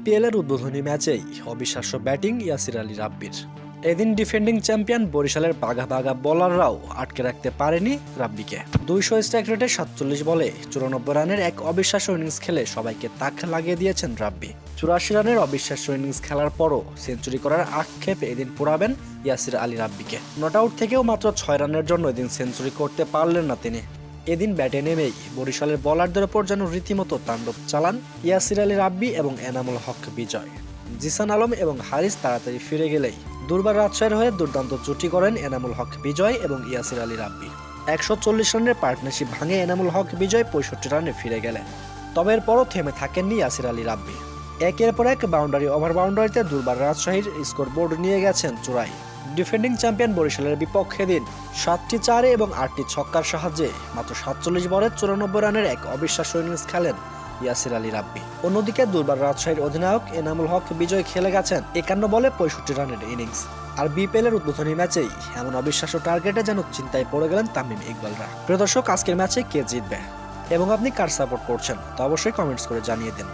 BPL এর উদ্বোধনী ম্যাচেই অবিশ্বাস্য ব্যাটিং ইয়াসির আলী রাব্বির। এদিন ডিফেন্ডিং চ্যাম্পিয়ন বরিশালের বাঘা বাঘা বোলাররাও আটকে রাখতে পারেনি রাব্বিকে। 200 স্ট্রাইক রেটে 47 বলে 94 রানের এক অবিশ্বাস্য ইনিংস খেলে সবাইকে তাক লাগিয়ে দিয়েছেন রাব্বি। 84 রানের অবিশ্বাস্য ইনিংস খেলার পরও সেঞ্চুরি করার আক্ষেপ এদিন পোড়াবেন ইয়াসির আলী রাব্বিকে। নট আউট থেকেও মাত্র 6 রানের জন্য এদিন সেঞ্চুরি করতে পারলেন না তিনি। এদিন ব্যাটে নেমেই বরিশালের বোলারদের ওপর যেন রীতিমতো তাণ্ডব চালান ইয়াসির আলী রাব্বি এবং এনামুল হক বিজয়। জিসান আলম এবং হারিস তাড়াতাড়ি ফিরে গেলেই দুর্বার রাজশাহীর হয়ে দুর্দান্ত জুটি করেন এনামুল হক বিজয় এবং ইয়াসির আলী রাব্বি। 140 রানের পার্টনারশিপ ভাঙে এনামুল হক বিজয় 65 রানে ফিরে গেলেন। তবে এরপরও থেমে থাকেননি ইয়াসির আলী রাব্বি। একের পর এক বাউন্ডারি ওভার বাউন্ডারিতে দুর্বার রাজশাহীর স্কোরবোর্ড নিয়ে গেছেন চূড়ায়। ডিফেন্ডিং চ্যাম্পিয়ন বরিশালের বিপক্ষে দিন 7টি 4 এবং 8টি ছক্কার সাহায্যে মাত্র 47 বলে 94 রানের এক অবিশ্বাস্য ইনিংস খেলেন ইয়াসির আলী রাব্বি। অন্যদিকে দুর্বার রাজশাহীর অধিনায়ক এনামুল হক বিজয় খেলে গেছেন 51 বলে 65 রানের ইনিংস। আর বিপিএল এর উদ্বোধনী ম্যাচেই এমন অবিশ্বাস্য টার্গেটে যেন চিন্তায় পড়ে গেলেন তামিম ইকবালরা। প্রিয় দর্শক, আজকের ম্যাচে কে জিতবে এবং আপনি কার সাপোর্ট করছেন তা অবশ্যই কমেন্টস করে জানিয়ে দিন।